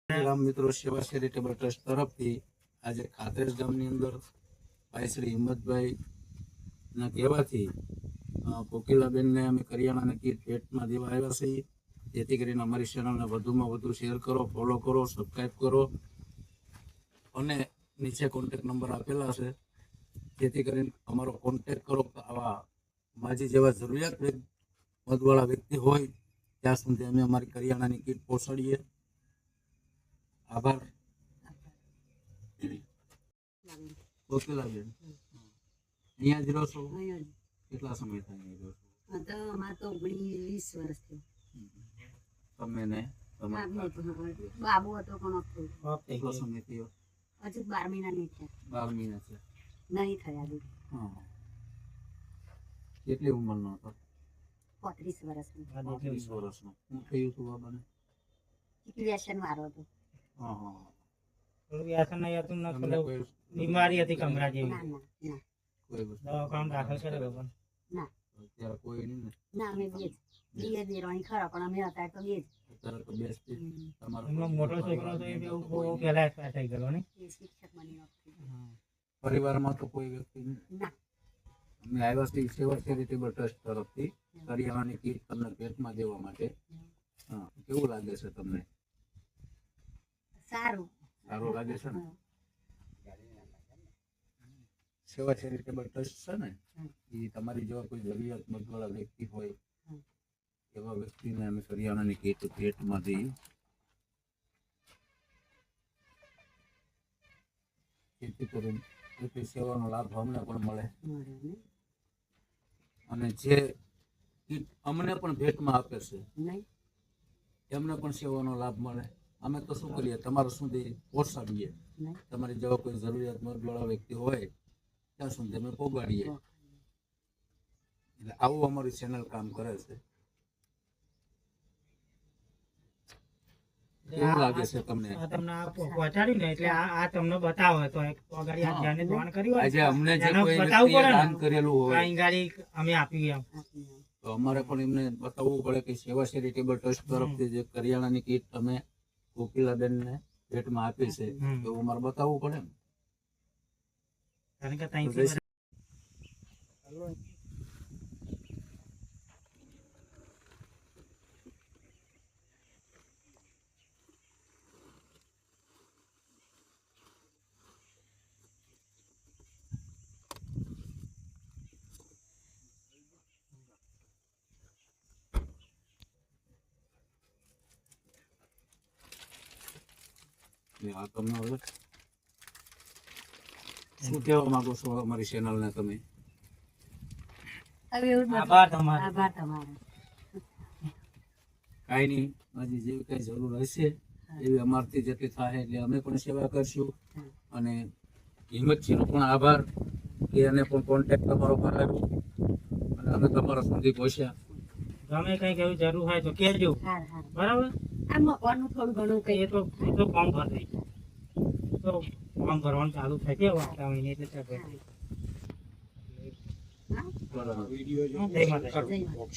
રામ મિત્રો સેવા charitable trust તરફથી આજે ખાતરેજ ગામની અંદર ભાઈ શ્રી હિંમતભાઈ ના કહેવાથી કોકિલાબેનને અમે કરિયાણાની કીટ ભેટમાં દેવા આવ્યા છીએ, જેથી કરીને અમારી ચેનલને વધુમાં વધુ શેર કરો, ફોલો કરો, સબસ્ક્રાઈબ કરો અને નીચે કોન્ટેક્ટ નંબર આપેલા છે, જેથી કરીને અમારો કોન્ટેક્ટ કરો. આવા માજી જેવા જરૂરિયાતમંદવાળા વ્યક્તિ હોય ત્યાં સુધી અમે અમારી કરિયાણાની કીટ પહોંચાડીએ. આભાર. કોકિલાબેન અહીંયા જ રહો છો? કેટલા સમય થાય અહીંયા રહો છો? 20 વર્ષ તમે ને બાબુ હતો પણ કેટલો સમય થયો? હજુ 12 મહિના નહીં થયા. 12 મહિના છે? નહીં થયા હજુ. કેટલી ઉંમરનો હતો? 35 વર્ષનો. 35 વર્ષનો. શું થયું હતું બાબાને? વ્યસન વાળો હતો. બીમારી હતી કમરા જેવી. ના ના ના કોઈ વસ્તુ દવાખાના દાખલ કરેલો પણ ના અત્યારે કોઈ નહીં ને? ના અમે બે જ દેરાણી ખરા, પણ અમે હતા તો બે જ. અત્યારે તો બેસતી તમારો એમનો મોટો છોકરો તો એ બહુ પહેલા એક્સપાયર થઈ ગયો ને. એ શિક્ષક બની નહોતી. પરિવારમાં તો કોઈ વ્યક્તિ નહીં? ના. અમે આવ્યા છીએ સેવા ચેરિટેબલ ટ્રસ્ટ તરફથી કરિયાણાની કીટ તમને ભેટમાં દેવા માટે. કેવું લાગે છે તમને? સારું સારું લાગે છે ને? સેવા ચેરિટેબલ ટ્રસ્ટ છે ને, એ તમારી જેવા કોઈ જરૂરિયાતમંદ વાળા વ્યક્તિ હોય એવા વ્યક્તિને અમે કરિયાણાની કીટ ભેટમાં દઈએ, જેથી કરીને એટલી સેવાનો લાભ અમને પણ મળે અને જે કીટ અમને પણ ભેટમાં આપે છે નહીં એમને પણ સેવાનો લાભ મળે. અમે તો શું કરીએ, તમારા સુધી પહોંચાડીએ. નહીં તમારી જેવા કોઈ જરૂરિયાતમંદ વાળા વ્યક્તિ હોય ત્યાં સુધી અમે પહોંચાડીએ. એટલે આવું અમારી ચેનલ કામ કરે છે. કેવું લાગે છે તમને? આ તમને આ પહોંચાડ્યું ને એટલે આ તમને બતાવો તો એક અગાડી આ જેને દાન કર્યું હોય આજે અમને જે એને કોઈ બતાવવું વ્યક્તિએ પડે દાન ને. કરેલું હોય આ ગાડી અમે આપી એમ તો અમારે પણ એમને બતાવવું પડે કે સેવા ચેરિટેબલ ટ્રસ્ટ તરફથી જે કરિયાણાની કીટ તમે કોકિલાબેનને ભેટમાં આપી છે એવું અમારે બતાવવું પડે ને. કારણ કે તો ત્યાંથી જય આ તમે હવે શું કહેવા માંગો છો અમારી ચેનલને તમે? હવે એવું જ આભાર તમારો. આભાર તમારો. કાંઈ નહીં, હજી જેવી કઈ જરૂર હશે એવી અમારથી જેટલી થાય એટલે અમે પણ સેવા કરશું. અને હિંમતજીનો પણ આભાર કે એને પણ કોન્ટેક્ટ તમારો કરાવ્યો અને અમે તમારા સુધી પહોંચ્યા. ગમે કંઈક એવી જરૂર હોય તો કહેજો. હા હા બરાબર? આ મકવાનું થોડું ઘણું કઈ એ તો ફોર્મ ભરી તો ફોર્મ ભરવાનું ચાલુ થઈ ગયું આટલા મહિને એટલે ચાલે. બરાબર. જય માતા. જય માતા.